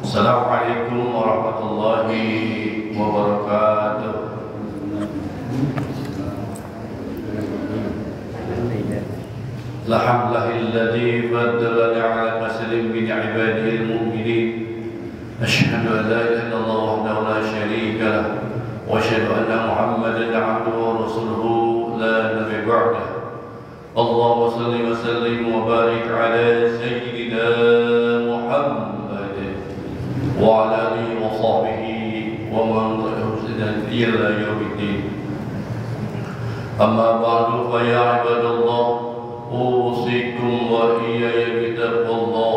Assalamualaikum warahmatullahi wabarakatuh. Alhamdulillahilladzi faddalana ala katsirin min ibadihi al-mu'minin. Asyhadu an la ilaha illallah wahdahu la syarika lah wa asyhadu anna Muhammadan 'abduhu wa rasuluhu la nabiyya ba'dah. Allahumma shalli wa sallim wa barik ala sayyidina Muhammad wa ala alihi wa sahbihi wa man tabi'ahum ila yaumiddin. Amma ba'du, fa ya ibadallah, usikum wa iyaya bitaqwallah,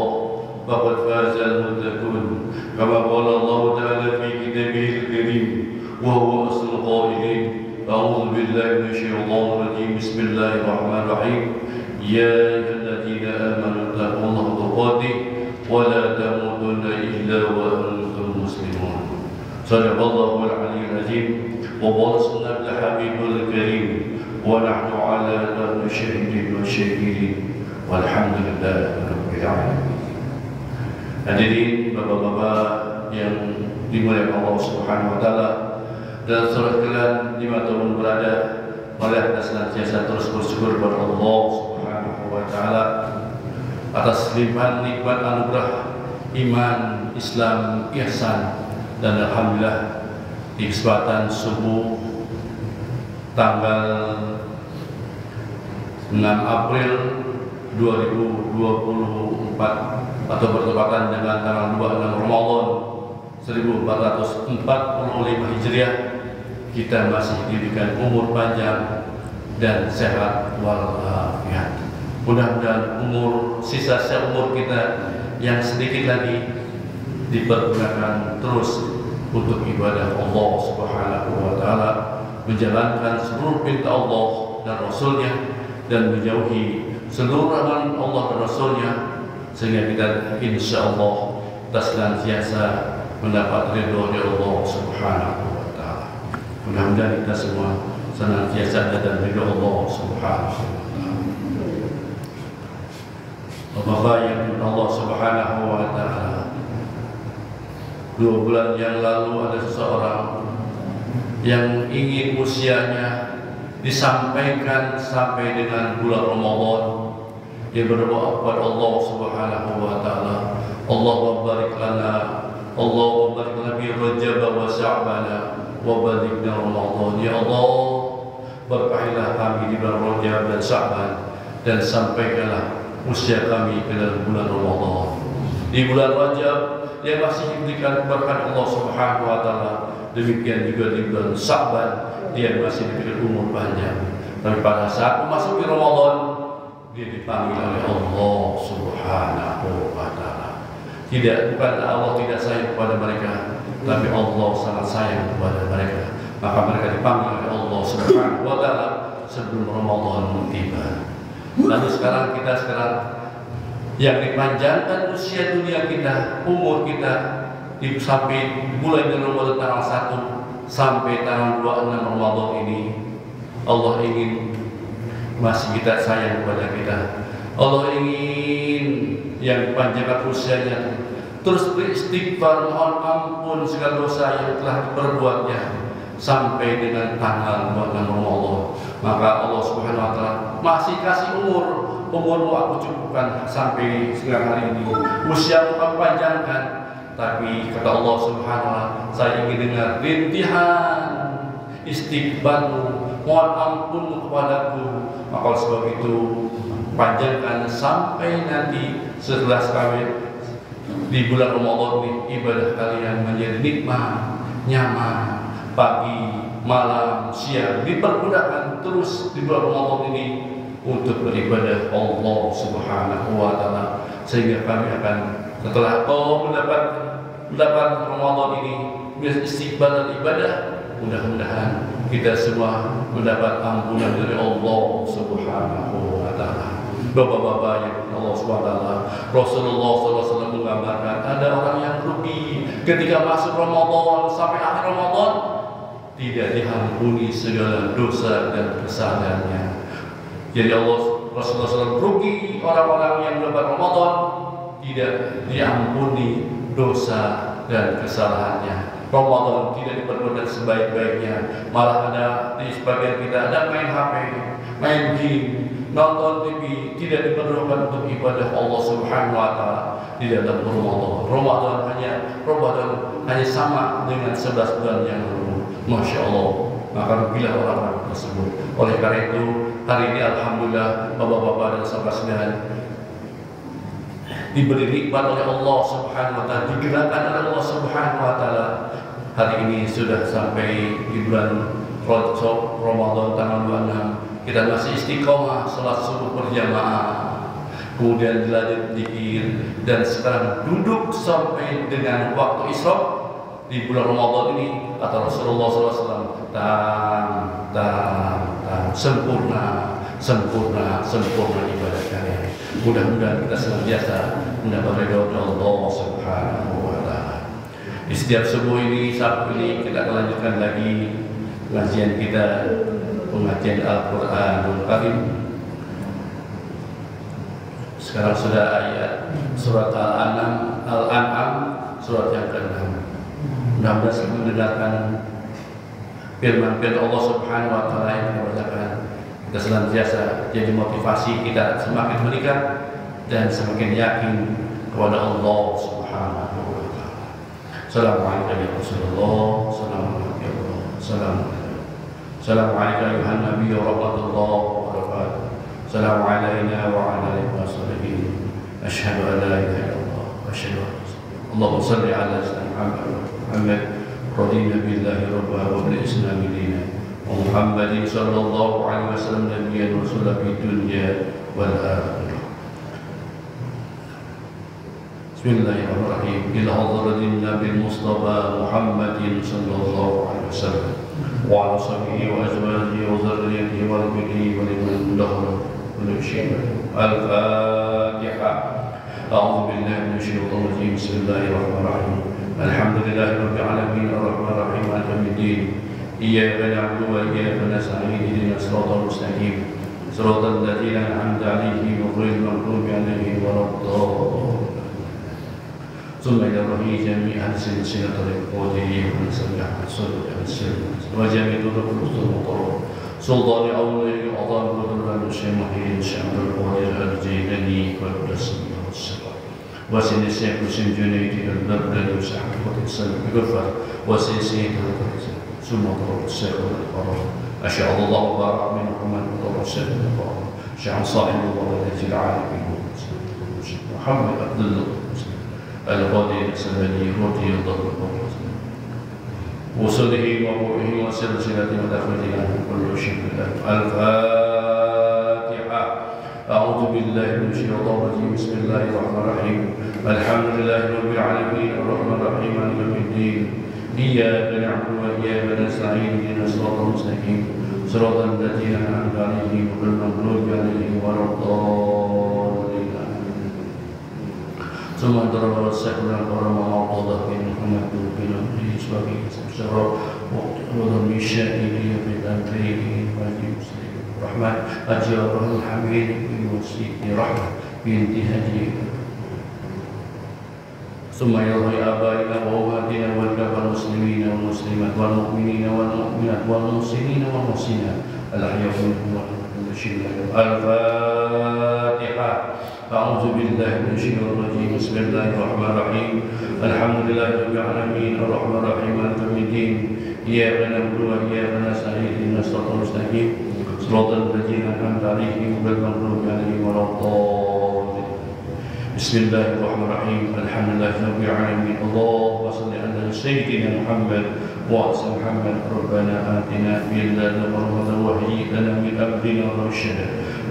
faqad fazal muttaqun. Kama qala Allah ta'ala fi kitabihil karim wa huwa asrul qailin. A'udzu billahi minasy syaithanir rajim. Bismillahirrahmanirrahim. Ya ayyuhalladzina amanu taqullaha tuqatih wa la tamutunna illa wa antum muslimun. Sadaqallahul aliyyul azim wa balasna bil habibul karim wa nahnu ala dhanbi syahidin wa syakirin walhamdulillahi rabbil alamin. Hadirin bapak-bapak yang dimuliakan Allah Subhanahu wa taala, dan saudara sekalian dimanapun berada, marilah kita senantiasa terus bersyukur kepada Allah Subhanahu wa taala atas limpahan nikmat anugerah iman, Islam, ihsan, dan alhamdulillah di kesempatan subuh tanggal 6 April 2024 atau bertepatan dengan tanggal 26 Ramadan 1445 Hijriah, kita masih diberikan umur panjang dan sehat walafiat. Mudah-mudahan sisa umur kita yang sedikit lagi dipergunakan terus untuk ibadah Allah Subhanahu wa taala, menjalankan seluruh perintah Allah dan Rasulnya, dan menjauhi seluruh larangan Allah dan Rasulnya, sehingga kita insya Allah senantiasa mendapat ridho dari Allah Subhanahu wa taala. Mudah-mudahan kita semua senantiasa ada dalam ridho Allah Subhanahu wa taala. Bapak yang Allah Subhanahu wa taala, 2 bulan yang lalu ada seseorang yang ingin usianya disampaikan sampai dengan bulan Ramadan. Dia berdoa kepada Allah Subhanahu wa taala, Allahumma barik lana, Allahumma barik lana bi Rajab wa Sya'ban wa balighna Ramadan. Ya Allah, berkahilah kami di bulan Rajab dan Sya'ban, dan sampaikanlah usia kami ke dalam bulan Ramadan. Di bulan Rajab dia masih diberikan berkat Allah Subhanahu wa taala. Demikian juga di bulan Sya'ban dia masih diberikan umur panjang. Tapi pada saat memasuki Ramadan dia dipanggil oleh Allah Subhanahu wa taala. Bukan Allah tidak sayang kepada mereka, tapi Allah sangat sayang kepada mereka. Maka mereka dipanggil oleh Allah Subhanahu wa taala sebelum Ramadan tiba. Lalu sekarang yang dipanjangkan usia dunia kita, umur kita, sampai mulai dari Ramadan tanggal 1 sampai tanggal 26 Ramadan ini, Allah ingin masih kita sayang kepada kita. Allah ingin yang dipanjangkan usianya terus beristighfar, mohon ampun segala dosa yang telah diperbuatnya sampai dengan tanggal 26 Ramadan. Maka Allah Subhanahu wa taala masih kasih umurmu aku cukupkan sampai sekarang hari ini, usiamu kamu panjangkan. Tapi kata Allah Subhanahu wa taala, saya ingin dengar rintihan istighfarmu, mohon ampun kepadaku. Maka sebab itu panjangkan sampai nanti setelah kawin di bulan Ramadan ini, ibadah kalian menjadi nikmat, nyaman, pagi, malam, siang, dipergunakan terus di bulan Ramadan ini untuk beribadah Allah Subhanahu wa taala, sehingga kami akan setelah mendapat Ramadan ini istighfar dan ibadah, mudah-mudahan kita semua mendapat ampunan dari Allah Subhanahu wa taala. Bapak-bapak yang Allah Subhanahu wa taala, Rasulullah SAW menggambarkan ada orang yang rugi ketika masuk Ramadan sampai akhir Ramadan tidak diampuni segala dosa dan kesalahannya. Jadi Rasulullah SAW rugi orang-orang yang mendapat Ramadan tidak diampuni dosa dan kesalahannya. Ramadan tidak diperbuat sebaik-baiknya, malah ada di sebagian kita ada main HP, main game, nonton TV, tidak diperlukan untuk ibadah Allah Subhanahu wa taala di dalam Ramadan. Ramadan hanya sama dengan 11 bulan yang lalu. Masya Allah. Maka bila orang-orang tersebut. Oleh karena itu, hari ini alhamdulillah Bapak-bapak dan sahabat sekalian diberi nikmat oleh Allah Subhanahu wa taala, digerakkan oleh Allah Subhanahu wa taala. Hari ini sudah sampai di bulan Ramadan tanggal 26. Kita masih istiqomah salat subuh berjamaah. Kemudian dilanjut zikir dan sekarang duduk sampai dengan waktu isyraq di bulan Ramadan ini kata Rasulullah SAW, sempurna ibadah kalian. Mudah-mudahan kita senantiasa mendapat ridha Allah Subhanahu wa taala. Di setiap subuh ini, Sabtu ini kita akan lanjutkan lagi pengajian kita, pengajian Al-Qur'anul Karim. Sekarang sudah ayat surat Al-An'am surat yang ke-6. Mudah-mudahan saya mendengarkan firman-firman Allah Subhanahu wa taala yang kita bacakan, kita senantiasa jadi motivasi kita semakin meningkat dan semakin yakin kepada Allah Subhanahu wa taala. Assalamualaikum ya Rasulullah, assalamualaikum ya Allah, assalamualaikum ya Nabi wa rahmatullahi wa barakatuh. Assalamualaikum wa ala alihi wa sahbihi. Asyhadu an la ilaha illallah wa asyhadu anna Allahumma shalli ala sayyidina Muhammad radina billahi rabba wa bil islam dina wa Muhammadin sallallahu alaihi wasallam nabiyyan wa rasulan fid dunya wal akhirah. Bismillahirrahmanirrahim. Ila hadratin Nabi Mustafa Muhammadin sallallahu alaihi wasallam wa ala sahbihi wa azwajihi wa dzurriyyatihi wa alihi wa liman lahu Al-Fatiha. A'udzu billahi minasy syaithanir rajim. Bismillahirrahmanirrahim. Alhamdulillahi rabbil alamin arrahmanir rahim maliki yaumiddin. Iyyaka na'budu wa iyyaka nasta'in ihdinas siratal mustaqim. Siratal ladzina an'amta 'alaihim ghairil maghdubi 'alaihim waladdallin. Tsumma ila rabbihi jami'an silsilatul qawli wa sami'a as-sawt wa jami'u turuqul سلطان أولي أعظم قدر المسلمين شعب القوانين الجيلاني والبسم والسلام وسن الشيخ حسين جنيدي البردي وسحب وتسلم بغفر وسيسيد ثم طرق الشيخ والقرار أشهد الله بارك من محمد وطرق الشيخ والقرار شعب صاحب الله الذي العالمين محمد عبد الله القاضي السلماني رضي الله عنه وصله وروحه وسلسلة ودخلتها كل شيء. الفاتحة. أعوذ بالله من الشيطان الرجيم. بسم الله الرحمن الرحيم. الحمد لله رب العالمين الرحمن الرحيم مالك يوم الدين. إياك نعبد وإياك نستعين اهدنا الصراط المستقيم صراط الذين أنعمت عليهم غير المغضوب عليهم ولا الضالين. ثم ضرب السكن القرآن وعوضه بين محمد وبين أمره سبحانه وتعالى وضم الشائعين بالأمرين وجيب سيد الرحمن أجره الحميد بوسيط رحمة بانتهاجه. ثم يرضي آبائنا وأمهاتنا والكفر المسلمين والمسلمات والمؤمنين والمؤمنات والمحسنين والمحسنات الأحياء منهم والأموات. الفاتحة. أعوذ بالله من الشيطان الرجيم. بسم الله الرحمن الرحيم. الحمد لله رب العالمين الرحمن الرحيم مالك يوم الدين. إياك نعبد وإياك نستعين اهدنا الصراط المستقيم صراط الذين أنعمت عليهم غير المغضوب عليهم ولا الضالين. بسم الله الرحمن الرحيم. الحمد لله رب العالمين. اللهم صل على سيدنا محمد وعلى محمد. ربنا آتنا من لدنك رحمة وهيئ لنا من أمرنا رشدا.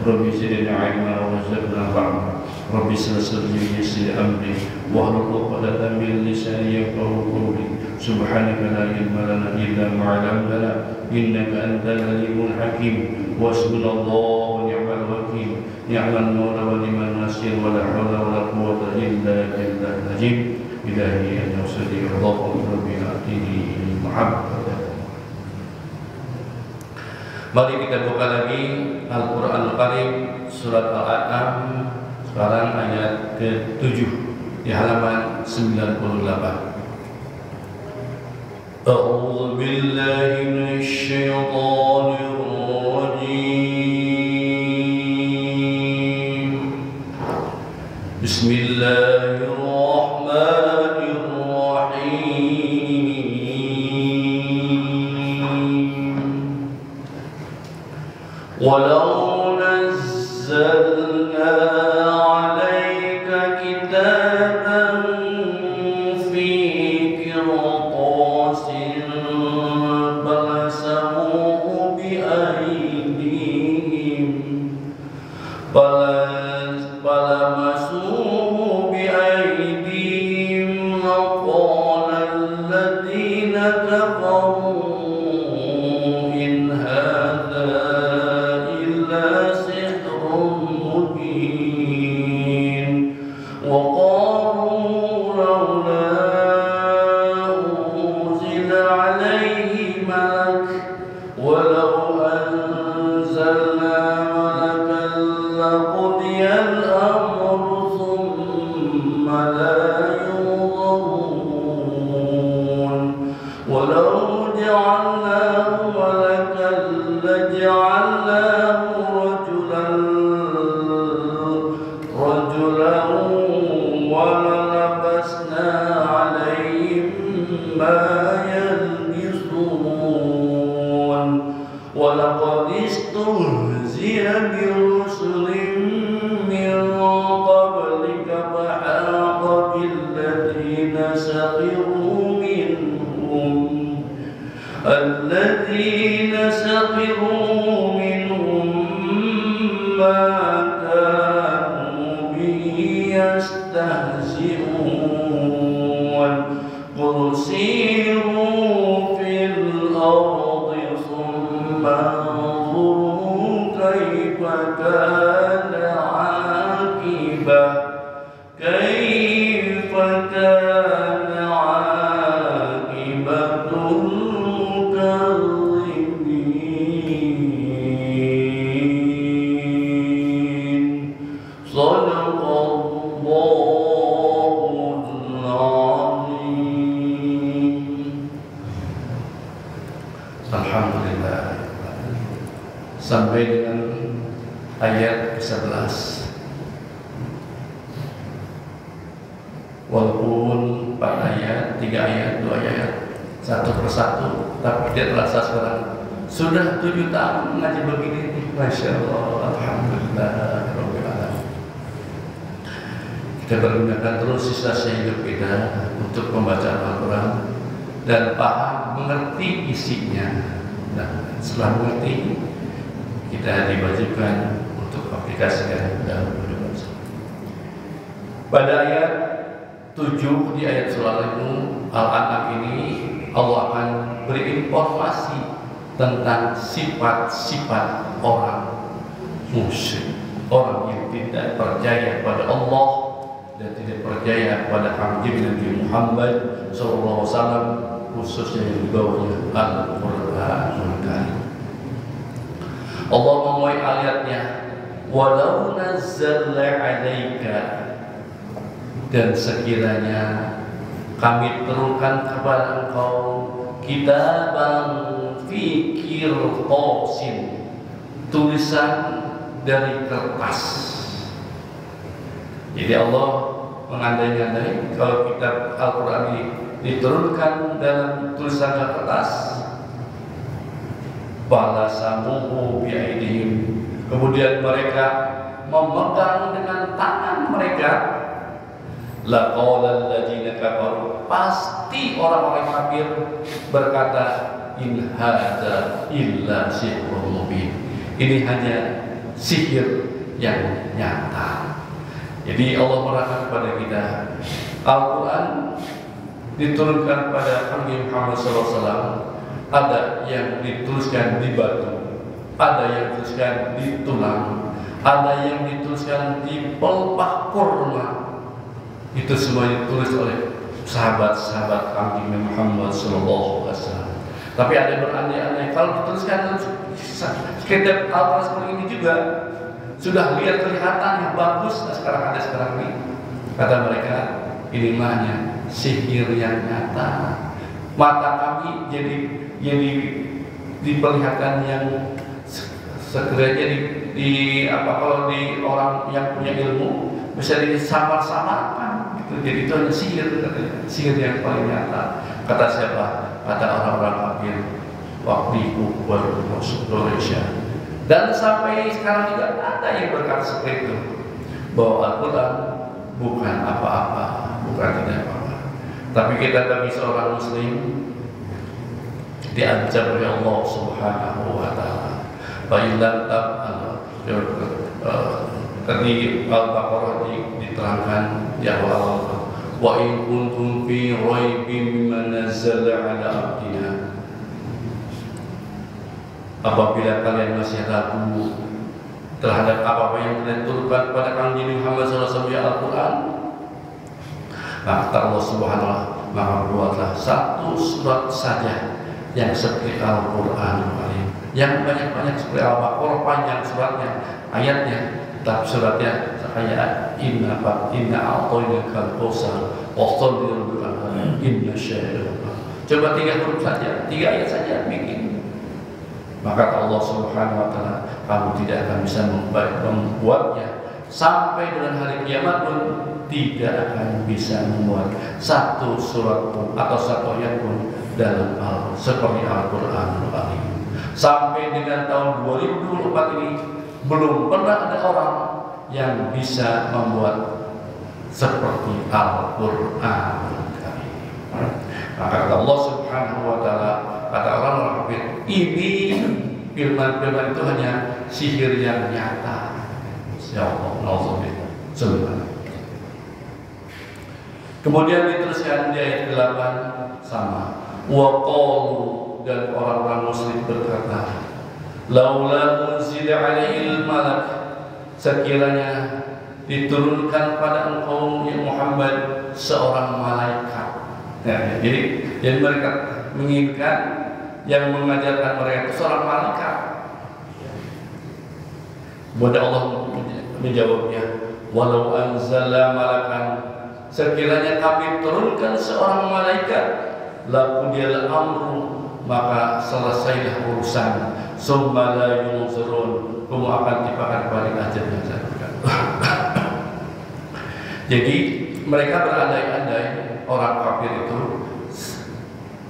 ربي زدنا علما وارزقنا رحمة. ربي يسر لي ويسر أمري واحلل عقدة من لساني يفقهوا قولي. سبحانك لا علم لنا إلا ما علمتنا إنك أنت العليم الحكيم. وحسبنا الله ونعم الوكيل. نعم المولى ونعم النصير ولا حول ولا قوة إلا بالله العظيم. إلهي أن يصلي الله ربي آتني محمد. Mari kita buka lagi Al-Quran Al-Karim surat Al-An'am Sekarang ayat ke-7 di halaman 98. A'udzu billahi minasy syaithanir rajim. Bismillahirrahmanirrahim. Walau nazzalna 'alaika kitaban fi qirtasin falamassuhu biaydihim laqala alladziina kafaruu in hadza illa sihrun mubin wa qalu lawlaa unzila alayhi malak walau anzalna laqudiya al-amru thumma la yunzarun walau ja'alnahu malakan laja'alnahu rajulan wa lalabasna 'alayhim ma yalbisun wa laqad istuhzi'a birusulin min qablika fahaqa billadzina sakhiru minhum ma kanu bihi yastahzi'un qul siru fil ardi thumma anzuru kaifa kana 'aqibah Alhamdulillah. Sampai dengan ayat ke-11. Walaupun 4 ayat, 3 ayat, 2 ayat, satu persatu, tapi tidak terasa sekarang sudah 7 tahun mengaji begini. Masya Allah, Alhamdulillah, Rabbil Alamin. Kita bergunakan terus sisa hidup kita untuk membaca Al-Quran dan paham, mengerti isinya. Dan setelah mengerti, kita diwajibkan untuk aplikasikan dalam kehidupan. Pada ayat 7 di ayat surah Al-An'am ini Allah akan beri informasi tentang sifat-sifat orang musyrik, orang yang tidak percaya pada Allah dan tidak percaya pada Nabi Muhammad SAW, khususnya yang dibawanya Al-Quranul Karim. Allah memulai ayatnya, walau nazzalna 'alaika, dan sekiranya kami turunkan kepada engkau kitaban fi qirtasin, tulisan dari kertas. Jadi Allah mengandai-andai kalau kitab Al-Quran ini diturunkan dalam tulisan kertas, balasamuhu biaidihim, kemudian mereka memegang dengan tangan mereka, laqala alladziina kafaru, pasti orang-orang kafir berkata, in hadza illa sihrun mubin, ini hanya sihir yang nyata. Jadi Allah menerangkan kepada kita, Al-Quran diturunkan pada Nabi Muhammad SAW, ada yang dituliskan di batu, ada yang dituliskan di tulang, ada yang dituliskan di pelepah kurma. Itu semua ditulis oleh sahabat-sahabat Nabi Muhammad SAW. Tapi ada yang berandai-andai kalau dituliskan dalam kitab Al-Quran seperti ini juga, sudah lihat kelihatan yang bagus. Nah, sekarang ini kata mereka, ini mahnya sihir yang nyata. Mata kami jadi diperlihatkan yang sekiranya kalau di orang yang punya ilmu bisa disamar-samarkan gitu. Jadi itu hanya sihir yang paling nyata. Kata siapa? Kata orang-orang kafir waktu itu Indonesia. Dan sampai sekarang juga ada yang berkata seperti itu, bahwa Al-Quran bukan apa-apa, bukan tidak apa-apa. Tapi kita bagi seorang muslim diajar oleh Allah Subhanahu wa taala. Ba'ilam tadi Al-Baqarah diterangkan di awal, wa in kuntum fi raibin mimma nazzala 'ala 'abdina. Apabila kalian masih ragu terhadap apa yang telah diturunkan kepada Nabi Muhammad SAW ya Al-Quran, maka Allah Subhanahu wa taala, maka buatlah satu surat saja yang seperti Al-Quran, yang banyak-banyak seperti Al-Baqarah, panjang suratnya, ayatnya, tapi suratnya kayak inna a'tainakal kautsar wassalli inna syani'aka. Coba 3 huruf saja, 3 ayat saja bikin. Maka Allah Subhanahu wa taala, kamu tidak akan bisa membuatnya sampai dengan hari kiamat pun tidak akan bisa membuat satu surat pun atau satu ayat pun dalam seperti Al-Quran Al-Karim. Sampai dengan tahun 2024 ini belum pernah ada orang yang bisa membuat seperti Al-Quran Al-Karim. Maka Allah Subhanahu wa taala, kata orang-orang kafir, ini firman-firman itu hanya sihir yang nyata. Ya Allah, nauzubillah. Kemudian diteruskan di ayat 8 sama. Wa qalu, dan orang-orang muslim berkata, laula unzila alaihil malak, sekiranya diturunkan pada engkau ya Muhammad seorang malaikat. Ya, jadi mereka menginginkan yang mengajarkan mereka itu seorang malaikat. Kemudian Allah menjawabnya, walau anzala malakan, sekiranya kami turunkan seorang malaikat, laqudiyal amru, maka selesailah urusan, summa la yunzurun, kamu akan timpakan balik ajar yang saya berikan. Jadi mereka berandai-andai, orang kafir itu,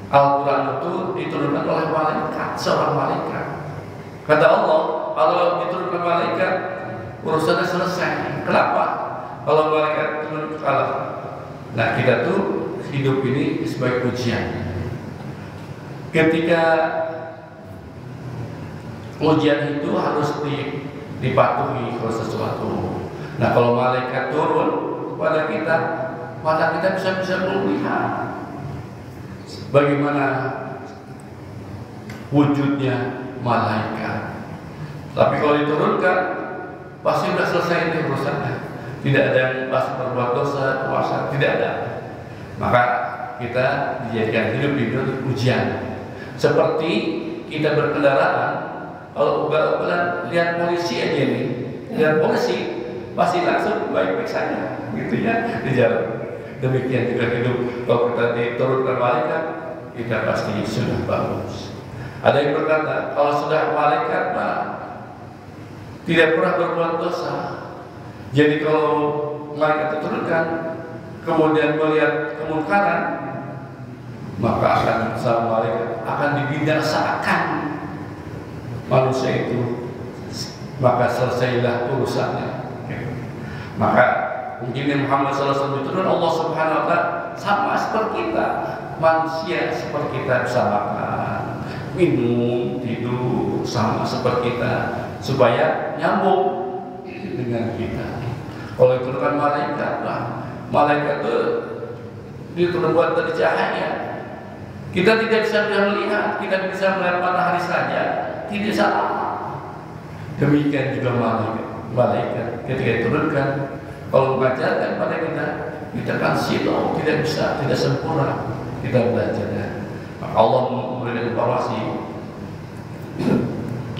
Al-Quran itu diturunkan oleh malaikat, seorang malaikat. Kata Allah, kalau diturunkan malaikat, urusannya selesai. Kenapa? Kalau malaikat turun kalah. Nah, kita tuh hidup ini sebagai ujian. Ketika ujian itu harus dipatuhi kalau sesuatu. Nah, kalau malaikat turun pada kita, maka kita bisa melihat bagaimana wujudnya malaikat. Tapi kalau diturunkan, pasti sudah selesai ini urusannya. Tidak ada yang pas berbuat dosa, puasa, tidak ada. Maka kita dijadikan hidup di ujian. Seperti kita berkendaraan, kalau ugal-ugalan lihat polisi aja nih, lihat polisi pasti langsung baik-baik saja, gitu ya, di jalan. Demikian juga hidup, kalau kita diturunkan malaikat, kita pasti sudah bagus. Ada yang berkata, kalau sudah malaikat, Pak, tidak pernah berbuat dosa. Jadi kalau malaikat diturunkan, kemudian melihat kemungkaran, maka akan sama malaikat akan dibinasakan manusia itu, maka selesailah urusannya. Maka mungkin Muhammad SAW itu Allah Subhanahu wa taala sama seperti kita, manusia seperti kita, bisa makan, minum, tidur sama seperti kita, supaya nyambung dengan kita. Kalau itu kan malaikat lah, malaikat itu diturunkan dari cahaya. Kita tidak bisa melihat, kita bisa melihat matahari saja, tidak salah. Demikian juga malaikat ketika diturunkan, kalau mengajarkan pada kita kan silau, tidak bisa, tidak sempurna kita belajarnya. Maka Allah memberikan informasi,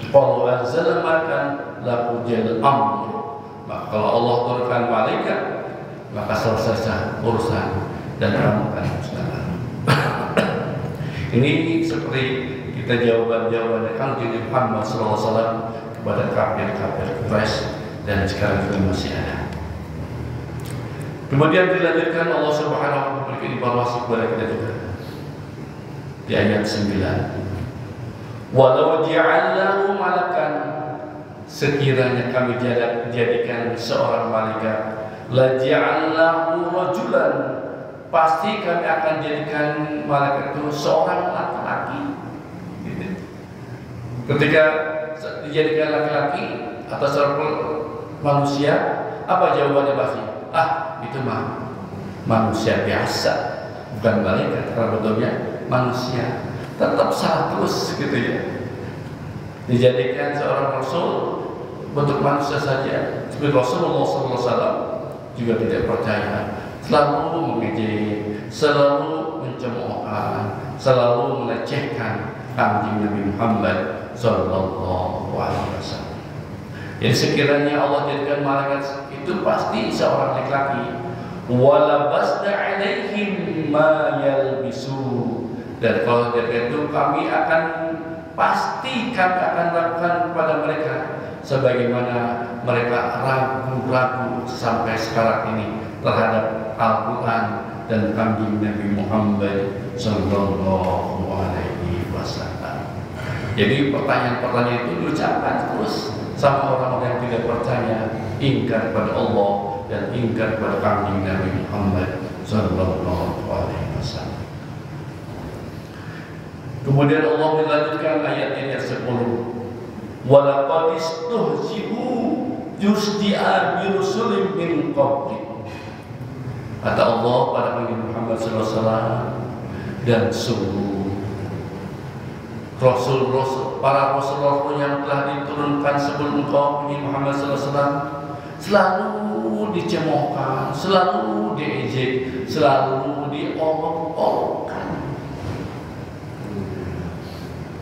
Kalau anzal makan laku jal amr. Maka kalau Allah turunkan malaikat, maka selesai urusan dan kamu akan musnah. Ini seperti kita jawaban-jawaban Nabi Muhammad SAW kepada kafir-kafir Quraisy dan sekarang juga masih ada. Kemudian dilanjutkan Allah Subhanahu wa taala memberikan informasi kepada kita juga di ayat 9. Walau ja'alnahu malakan, sekiranya kami jadikan seorang malaikat, la ja'alnahu rajulan, pasti kami akan jadikan malaikat itu seorang laki-laki. Ketika dijadikan laki-laki atau seorang manusia, apa jawabannya pasti? Itu mah manusia biasa, bukan malaikat, karena bentuknya manusia. Tetap salah terus gitu ya. Dijadikan seorang rasul bentuk manusia saja, seperti Rasulullah SAW juga tidak percaya, selalu mengejek, selalu mencemoohkan, selalu melecehkan kanjeng Nabi Muhammad Sallallahu Alaihi Wasallam. Jadi sekiranya Allah jadikan malaikat itu pasti seorang laki-laki. Walabasna alaihim ma yalbisu, dan kalau jadikan itu kami akan lakukan kepada mereka sebagaimana mereka ragu-ragu sampai sekarang ini terhadap Al-Quran dan kanjeng Nabi Muhammad Sallallahu Alaihi Wasallam. Jadi pertanyaan-pertanyaan itu diucapkan terus sama orang-orang yang tidak percaya, ingkar pada Allah dan ingkar pada kanjeng Nabi Muhammad Sallallahu Alaihi Wasallam. Kemudian Allah melanjutkan ayat 10. Walaqad istuhzi'u yusdi'a bi rusulin min qablik. Kata Allah pada Nabi Muhammad SAW, dan sungguh Rasul-Rasul, para Rasul-Rasul yang telah diturunkan sebelum engkau Nabi Muhammad SAW selalu dicemoohkan, selalu diejek, selalu diolok-olokkan.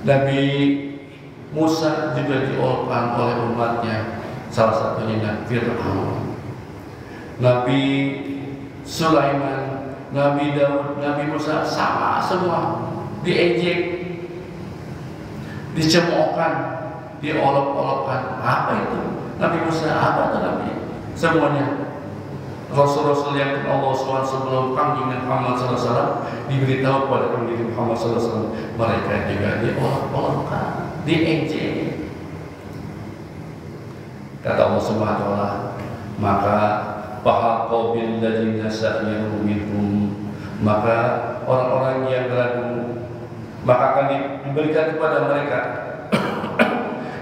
Nabi Musa juga diolokkan oleh umatnya, salah satunya Nabi Fir'aun, Nabi Sulaiman, Nabi Daud, Nabi Musa, sama semua diejek, dicemoohkan, diolok-olokkan. Apa itu? Nabi Musa, apa itu Nabi? Semuanya Rasul-Rasul yang Allah SWT sebelum kanjeng Muhammad SAW diberitahu kepada kanjeng Muhammad SAW, mereka juga diolok-olokkan, diejek. Kata Allah SWT, maka fahaqqa bil ladzina sakhiru minhum, maka orang-orang yang ragu maka akan diberikan kepada mereka,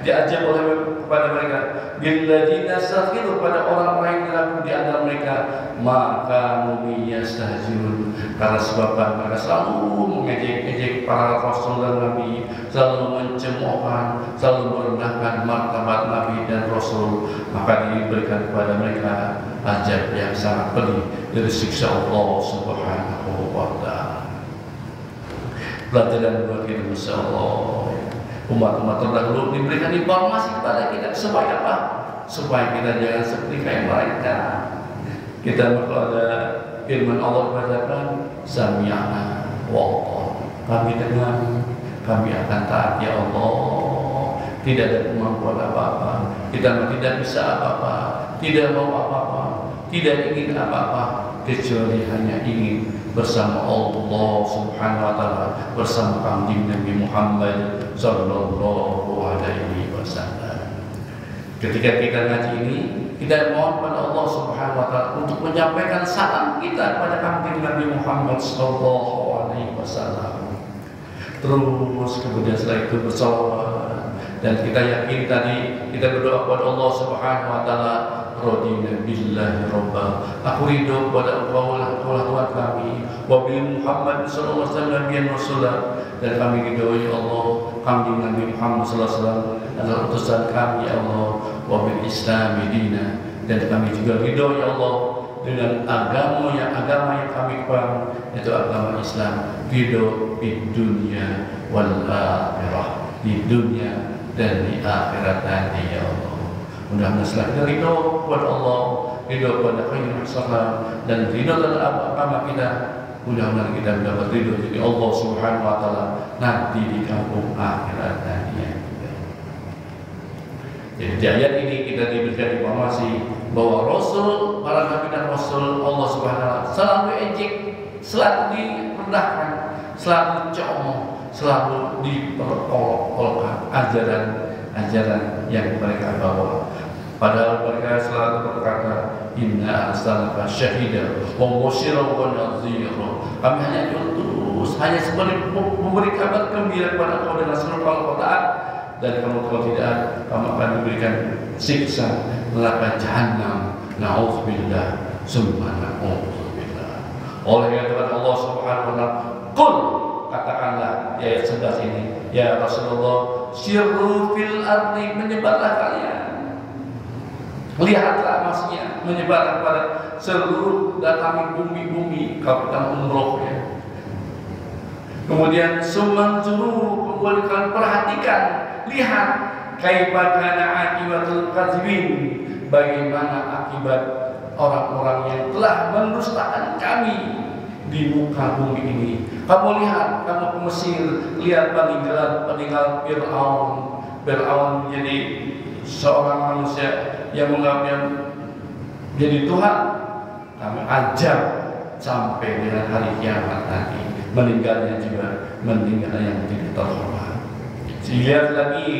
diajar oleh kepada mereka, bil ladzina sakhiru, pada orang-orang yang ragu di antara mereka, maka yastahzi'un, karena sebabkan mereka selalu mengejek-ejek para rasul dan nabi, selalu mencemoohkan, selalu merendahkan martabat nabi dan rasul, maka diberikan kepada mereka azab yang sangat pedih dari siksa Allah Subhanahu wa taala. Pelajaran buat kita, Masya Allah, umat-umat terdahulu diberikan informasi kepada kita supaya apa? Supaya kita jangan seperti kayak mereka. Kita kalau ada firman Allah katakan sami'na wa ata'na, kami dengar, kami akan taat ya Allah. Tidak ada kemampuan apa-apa, kita tidak bisa apa-apa, tidak mau apa-apa, tidak ingin apa-apa, kecuali hanya ingin bersama Allah Subhanahu wa taala, bersama kanjeng Nabi Muhammad Sallallahu Alaihi Wasallam. Ketika kita ngaji ini, kita mohon pada Allah Subhanahu wa taala untuk menyampaikan salam kita kepada kanjeng Nabi Muhammad Sallallahu Alaihi Wasallam. Terus kemudian setelah itu bersalawat, dan kita yakin tadi kita berdoa kepada Allah Subhanahu wa taala, radina billahi rabba, aku ridho kepada Engkau lah Tuhan kami, wa bi Muhammad sallallahu alaihi wasallam nabiyyan rasulah, dan kami ridho ya Allah kanjeng Nabi Muhammad sallallahu alaihi wasallam adalah utusan kami ya Allah, wa bil Islam dina, dan kami juga ridho ya Allah dengan agama yang kami pegang, yaitu agama Islam, ridho di dunia wal akhirah, di dunia dan di akhirat nanti ya Allah. Mudah-mudahan setelah kita ridho kepada Allah, ridho kepada khairul salam, dan ridho terhadap agama kita, mudah-mudahan kita mendapat ridho dari Allah Subhanahu wa Ta'ala nanti di kampung akhirat nanti. Jadi di ayat ini kita diberikan informasi bahwa Rasul, para Nabi dan Rasul Allah Subhanahu wa Ta'ala selalu ejek, selalu direndahkan, selalu cemoh, selalu diperolok-olokkan ajaran yang mereka bawa. Padahal mereka selalu berkata, Inna arsalnaka syahidan wa mubasyiran wa nadhira. Kami hanya diutus hanya sebagai memberi kabar gembira kepada kau dengan seluruh kalau taat, dan kamu kalau tidak, kamu akan diberikan siksa neraka jahanam. Na'udzubillah summa na'udzubillah. Oleh karena Allah Subhanahu wa Ta'ala, qul, katakanlah di ayat 11 ini, ya Rasulullah, sirru fil ardi, menyebarlah kalian. Lihatlah maksudnya, menyebarlah pada seluruh datangi bumi-bumi kalau kita umroh ya. Kemudian sumanzuru, kemudian kalian perhatikan, lihat kaifa kana akibatul kadzibin, bagaimana akibat orang-orang yang telah mendustakan kami di muka bumi ini. Kamu lihat, kamu ke Mesir, lihat peninggalan Fir'aun. Fir'aun menjadi seorang manusia yang menganggapnya jadi Tuhan. Kami ajar sampai dengan hari kiamat nanti, meninggalnya juga meninggal yang tidak terhormat. Lihat lagi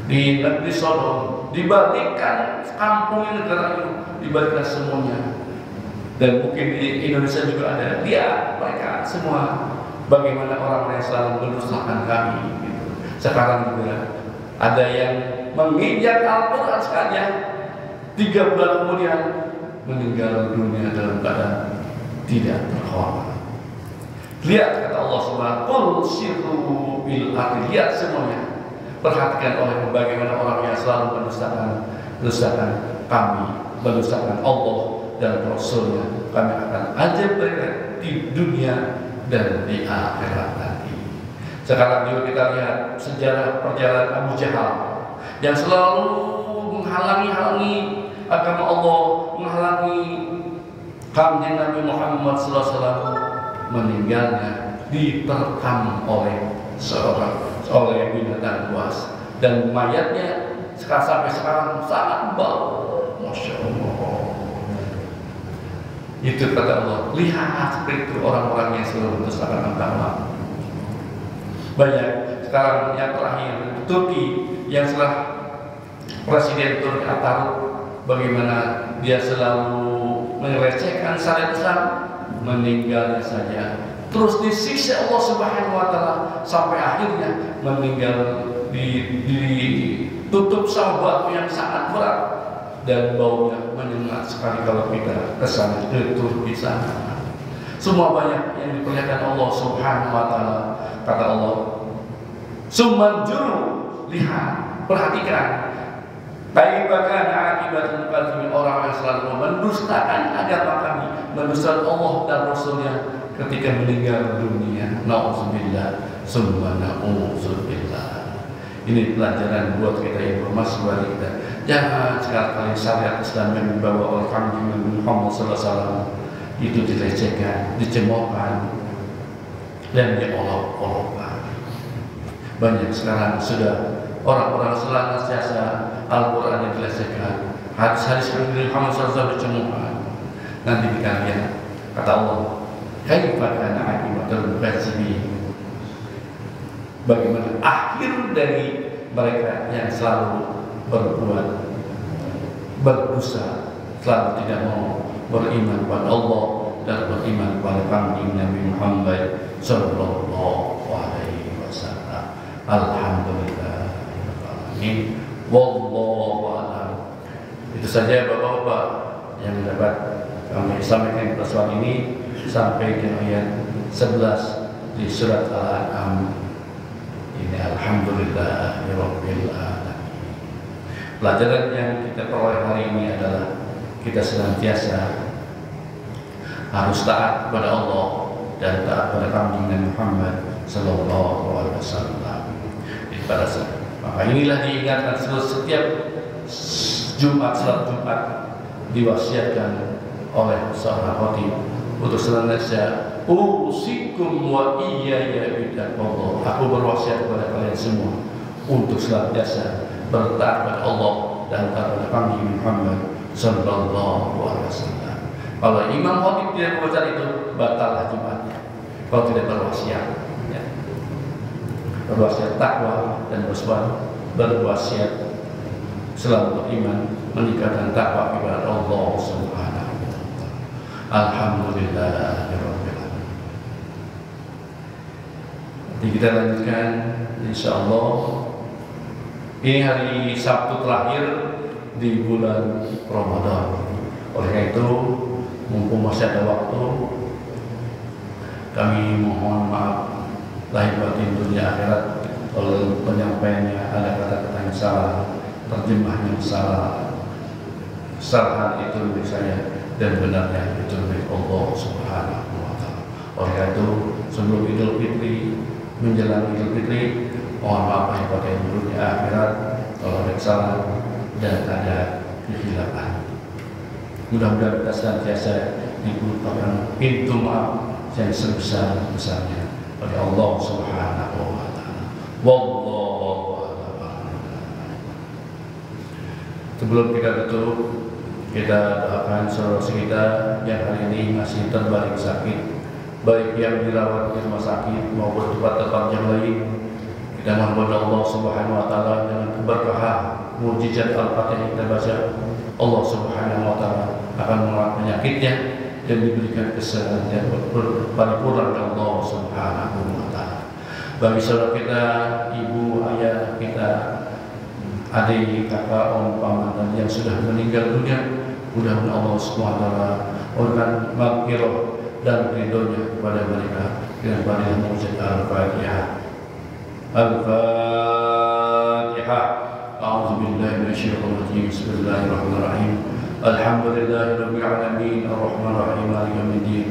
di negeri Sodom, dibalikkan kampung negara itu, dibalikkan semuanya. Dan mungkin di Indonesia juga ada. Lihat mereka semua bagaimana orang yang selalu mendustakan kami gitu. Sekarang juga ada yang menginjak Al-Quran sekalian, 3 bulan kemudian meninggal dunia dalam keadaan tidak terhormat. Lihat kata Allah Subhanahu wa Ta'ala, sirru bil ardi, lihat semuanya. Perhatikan oleh bagaimana orang yang selalu mendustakan kami, mendustakan Allah dan Rasulnya. Kami akan ajar mereka di dunia dan di akhirat nanti. Sekarang juga kita lihat sejarah perjalanan Abu Jahal yang selalu menghalangi agama Allah, menghalangi kanjeng Nabi Muhammad SAW. Meninggalnya diterkam oleh binatang buas, dan mayatnya sampai sekarang sangat bau. Masya Allah. Itu kata Allah. Lihat seperti itu orang-orang yang selalu mendustakan agama. Banyak. Sekarang yang terakhir, Turki, yang setelah Presiden Turki Atatürk, bagaimana dia selalu merecehkan syariat Islam, meninggalnya saja terus disiksa Allah Subhanahu wa Ta'ala sampai akhirnya meninggal ditutup sama batu yang sangat berat dan baunya menyengat sekali kalau kita kesana ke Turki sana. Semua banyak yang diperlihatkan Allah Subhanahu wa Ta'ala. Kata Allah, sumanjuru, lihat, perhatikan bagaimana akibat orang yang selalu mendustakan agama kami, mendustakan Allah dan Rasulnya ketika meninggal dunia. Na'udzubillah summa na'udzubillah. Ini pelajaran buat kita, informasi buat kita. Jangan sekali-kali syariat Islam yang dibawa oleh kanjeng Nabi Muhammad SAW itu dilecehkan, dicemoohkan, dan diolok-olokkan. Banyak sekarang sudah orang-orang senantiasa Al-Quran yang dilecehkan, hadis-hadis Nabi Muhammad SAW dicemoohkan. Nanti kita lihat kata Allah, kaifa kana aqibatul kadzibin, bagaimana akhir dari mereka yang selalu berbuat berdosa, selalu tidak mau beriman kepada Allah dan beriman kepada kanjeng Nabi Muhammad sallallahu alaihi wasallam. Alhamdulillah. Wallahu a'lam. Itu saja Bapak-bapak yang dapat kami sampaikan persoalan ini sampai di ayat 11 di surat Al-An'am. Ini alhamdulillahirabbil alamin. Pelajaran yang kita peroleh hari ini adalah kita senantiasa harus taat kepada Allah dan taat kepada kanjeng Nabi Muhammad sallallahu alaihi wasallam. Pada saat Maka inilah diingatkan setiap Jumat, salat Jumat diwasiatkan oleh seorang khatib untuk senantiasa usikum wa iyaya bittaqwa. Aku berwasiat kepada kalian semua untuk senantiasa bertaat kepada Allah dan taat kepada Nabi Muhammad sallallahu alaihi wasallam. Kalau imam khatib tidak berwasiat itu batallah Jumatnya. Kalau tidak berwasiat, ya. Berwasiat takwa dan berwasiat selalu beriman, meningkatkan takwa kepada Allah Subhanahu wa taala. Alhamdulillahirabbil alamin. Nanti kita lanjutkan insyaallah. Ini hari Sabtu terakhir di bulan Ramadan. Oleh itu, mumpung masih ada waktu, kami mohon maaf lahir batin dunia akhirat kalau penyampaiannya ada kata-kata yang salah, terjemahnya salah. Kesalahan itu milik saya dan benarnya itu milik Allah Subhanahu wa taala. Oleh itu, sebelum Idul Fitri, menjelang Idul Fitri, mohon maaf lahir batin dunia akhirat kalau ada kesalahan dan ada kekhilafan. Mudah-mudahan kita senantiasa dibukakan pintu maaf yang sebesar-besarnya oleh Allah Subhanahu wa taala. Wallahu a'lam. Sebelum kita tutup, kita doakan saudara kita yang hari ini masih terbaring sakit, baik yang dirawat di rumah sakit maupun tempat-tempat yang lain. Kita mohon kepada Allah Subhanahu wa taala dengan keberkahan mukjizat Al-Fatihah kita baca, Allah Subhanahu wa taala akan merawat penyakitnya dan diberikan kesehatan yang paripurna oleh Allah Subhanahu wa taala. Bagi saudara kita, ibu, ayah kita, adik, kakak, om, paman dan yang sudah meninggal dunia, mudah-mudahan Allah Subhanahu wa taala memberikan maghfirah dan ridhonya kepada mereka dengan fadilah mujizat Al-Fatihah. Al-Fatihah. A'udzu billahi minasyaitonir rajim. Bismillahirrahmanirrahim. Alhamdulillahirabbil alamin arrahmanir rahim maliki yaumiddin.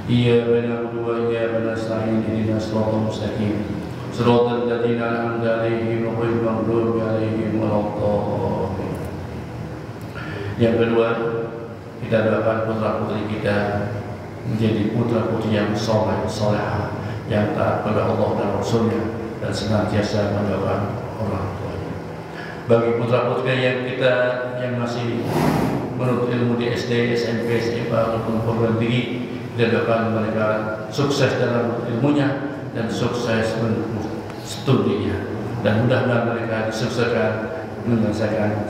Iyyaka na'budu wa iyyaka nasta'in ihdinas siratal mustaqim. Shiratal ladzina an'amta 'alaihim ghairil maghdubi 'alaihim waladdallin. Yang kedua, kita doakan putra-putri kita menjadi putra-putri yang saleh, salehah, yang taat kepada Allah dan Rasul-Nya dan senantiasa mendoakan orang tuanya. Bagi putra-putri yang kita yang masih menuntut ilmu di SD, SMP, SMA ataupun perguruan tinggi, kita doakan mereka sukses dalam ilmunya dan sukses menempuh studinya, dan mudah-mudahan mereka disukseskan menyelesaikan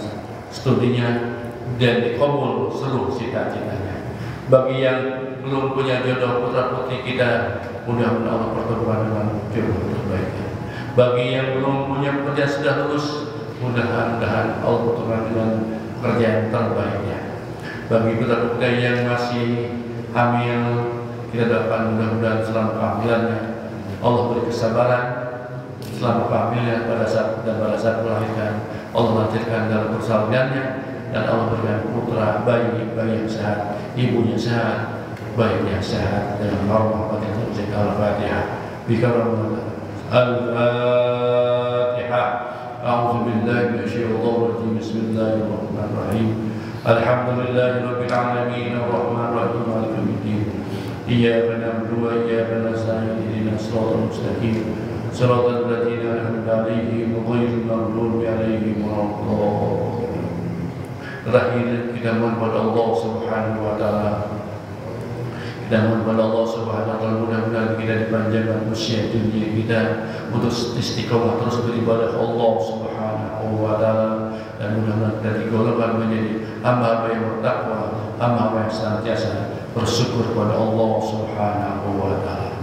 studinya dan dikabul seluruh cita-citanya. Bagi yang belum punya jodoh putra-putri kita, mudah-mudahan Allah pertemukan dengan jodoh terbaiknya. Bagi yang belum punya pekerjaan sudah lulus, mudah-mudahan Allah pertemukan dengan pekerjaan terbaiknya. Bagi putra-putri yang masih hamil, kita doakan mudah-mudahan selama kehamilannya Allah beri kesabaran, selama kehamilan pada saat melahirkan Allah lancarkan dalam persalinannya, dan Allah berikan putra bayi yang sehat, ibunya sehat, bayinya sehat dengan rahmat yang tercipta. Al-Fatihah. Al-Fatihah. A'udzu billahi minasyaitonir rajim. Bismillahirrahmanirrahim. Alhamdulillahirabbil alamin arrahmanir rahim maliki yaumiddin. Iyyaka na'budu wa iyyaka nasta'in ihdinas siratal mustaqim. Shiratal ladzina an'amta 'alaihim ghairil maghdubi 'alaihim waladdallin. Terakhir, kita mohon kepada Allah Subhanahu wa taala. Kita mohon kepada Allah Subhanahu wa taala mudah-mudahan kita dipanjangkan usia dunia kita untuk istiqomah terus beribadah Allah Subhanahu wa taala, dan mudah-mudahan kita digolongkan menjadi hamba-hamba yang bertakwa, hamba-hamba yang senantiasa bersyukur kepada Allah Subhanahu wa taala.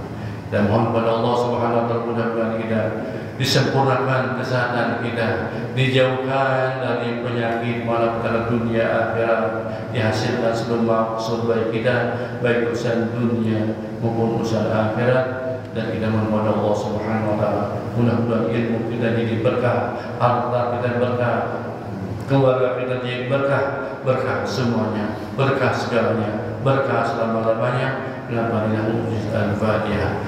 Dan mohon kepada Allah Subhanahu wa taala mudah-mudahan kita disempurnakan kesehatan kita, dijauhkan dari penyakit malapetaka dunia akhirat, dihasilkan sebelum maksud baik kita, baik urusan dunia maupun urusan akhirat. Dan kita mohon kepada Allah Subhanahu wa taala mudah-mudahan ilmu kita jadi berkah, harta kita berkah, keluarga kita jadi berkah, berkah semuanya, berkah segalanya, berkah selama-lamanya. Al-Fatihah.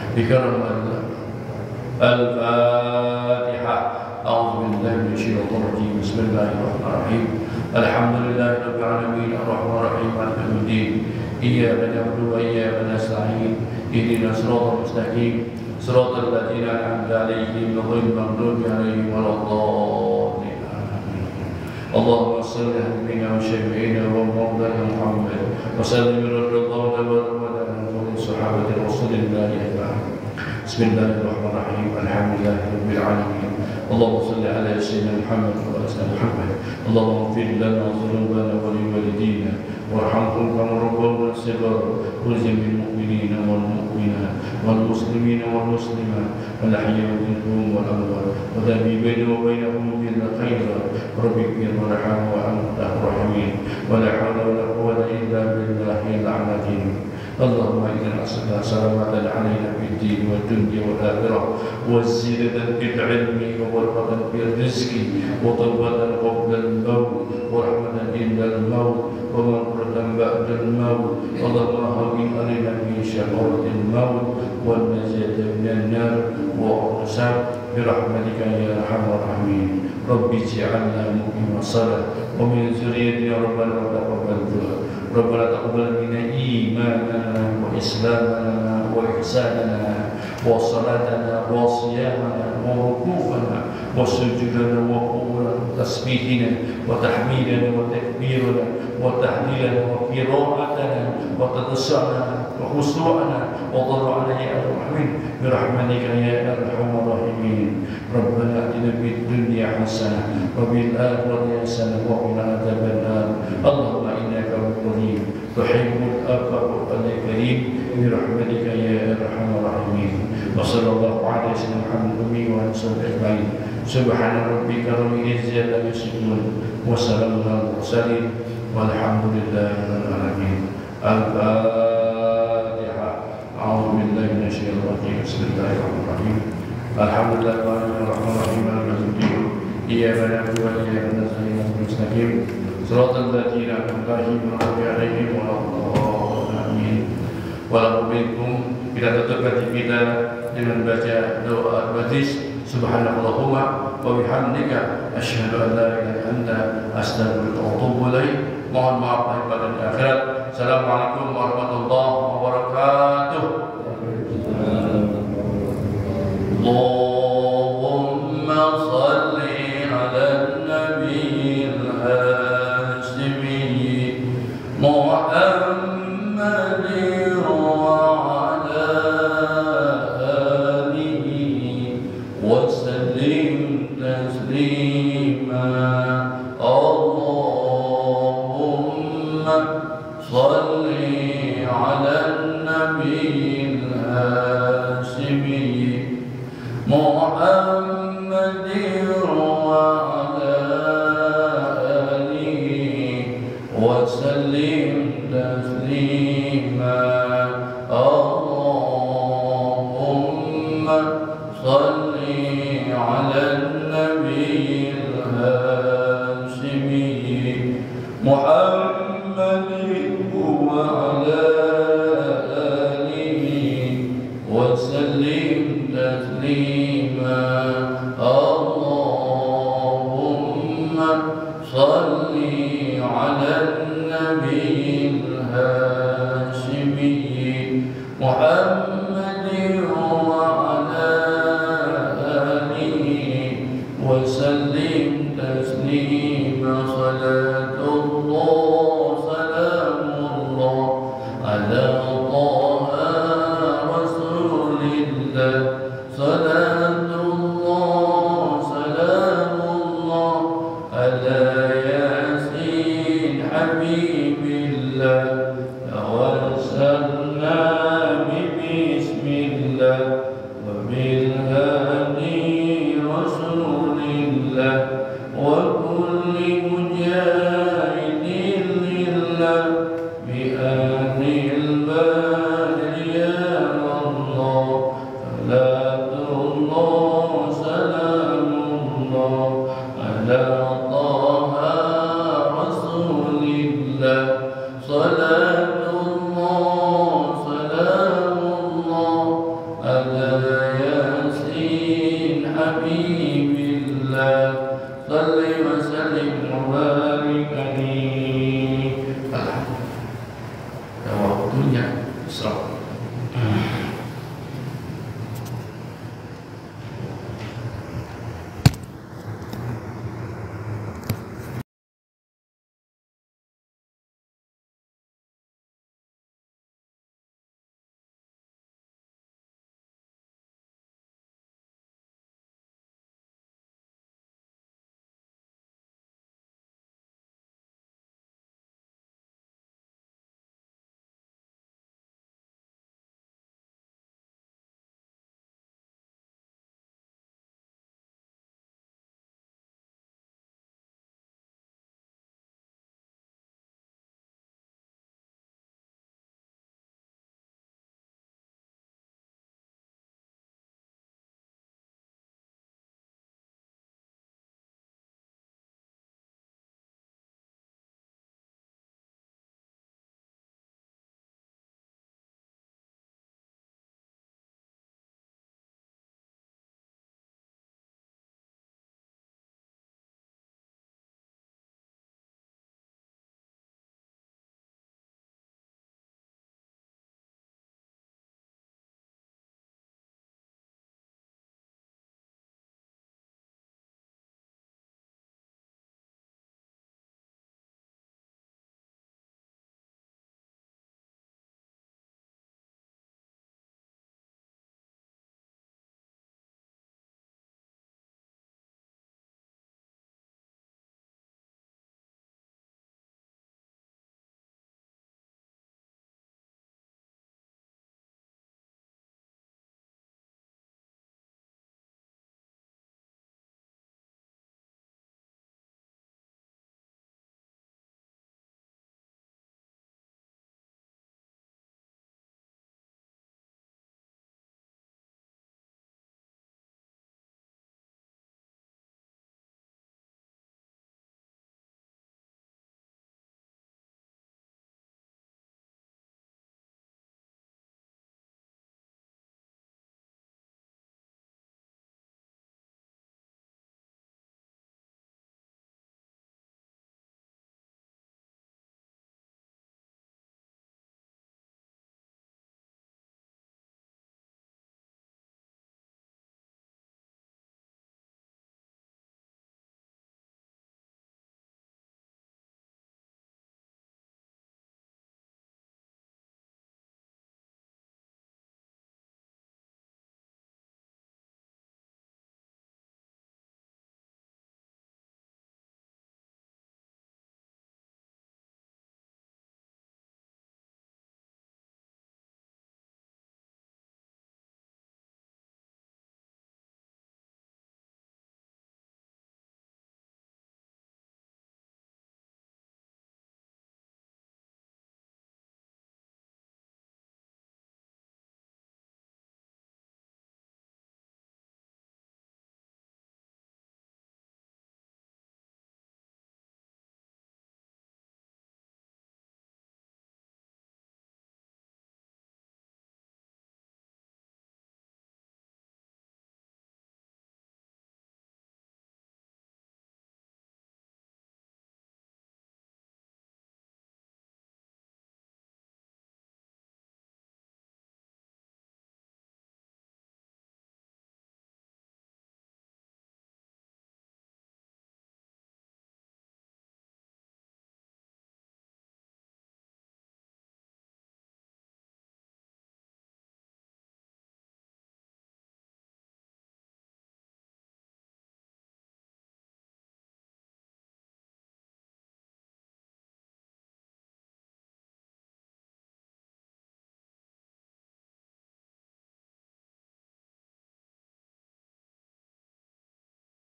Al-Fatihah. أعوذ بالله من الشيطان الرجيم. بسم الله الرحمن الرحيم. الحمد لله رب العالمين الرحمن الرحيم مالك يوم الدين. إياك نعبد وإياك نستعين. اهدنا الصراط المستقيم صراط الذين أنعمت عليهم غير المغضوب عليهم ولا الضالين. اللهم صل على نبينا وشفيعنا ومولانا محمد وسلم رضي الله وبارك على صحابة رسول الله أجمعين. بسم الله الرحمن الرحيم. الحمد لله رب العالمين. اللهم صل على سيدنا محمد وعلى آل محمد. اللهم اغفر لنا ذنوبنا ولوالدينا وارحمهم كما ربونا صغارا ولجميع المؤمنين والمؤمنات والمسلمين والمسلمات والأحياء منهم والأموات ودابي بيننا وبينهم بالخير. رب اغفر وارحم وأنت الراحمين. ولا حول ولا قوة إلا بالله العظيم. اللهم إنا نسألك سلامة علينا في الدين والدنيا والآخرة والزيادة في العلم وبركة في الرزق وطلبة قبل الموت ورحمة عند الموت ومغفرة بعد الموت. اللهم هون علينا من شقاوة الموت والنجاة من النار والعذاب برحمتك يا أرحم الراحمين. رب اجعلنا مقيم الصلاة ومن ذريتنا ربنا وتقبل دعاء. ربنا تقبل منا إيماننا وإسلامنا وإحساننا وصلاتنا وصيامنا وركوعنا وسجودنا وقولنا وتسبيحنا وتحميدنا وتكبيرنا وتحليلنا وقراءتنا وتدسعنا وخشوعنا وضرعنا يا الرحمن برحمتك يا أرحم الراحمين. ربنا آتنا في الدنيا حسنة وفي الآخرة حسنة وقنا عذاب النار. اللهم إنك كريم تحب العفو الكريم برحمتك يا أرحم الراحمين. وصلى الله على سيدنا محمد وعلى آله أجمعين. سبحان ربك رب العزة عما يصفون وسلام على المرسلين والحمد لله رب العالمين. الفاتحة. أعوذ بالله من الشيطان الرجيم. بسم الله الرحمن الرحيم. الحمد لله الرحمن الرحيم مالك يوم الدين. إياك نعبد وإياك نستعين اهدنا المستقيم صراط الذين أنعمت عليهم ولا الضالين. Walaupun kita tutup hati kita dengan baca doa al-Batis. Subhanallahumma wa bihamdika asyhadu an la ilaha illa anta astaghfiruka wa atubu ilaik. Mohon maaf lahir batin di akhirat. Assalamualaikum warahmatullahi wabarakatuh. Allahumma salli ala nabiyil hasimi Muhammadin wa ala alihi wa sallim taslima. Allahumma salli ala nabiyil hasimi Muhammadin wa ala alihi wa sallim taslima. Allahumma salli ala nabiyil hasimi Muhammadin wa ala alihi wa sallim taslima. Allahumma salli ala nabiyil hasimi Muhammadin wa ala alihi wa sallim taslima. Salatullah salamullah ala taha rasulillah. Salatullah salamullah ala yasin habibillah. Tawassalna bismillah wa bil hadi rasulillah wa kulli mujahidin lillah bi anil badri ya Allah. Salatullah salamullah ala taha rasulillah. Salatullah salamullah ala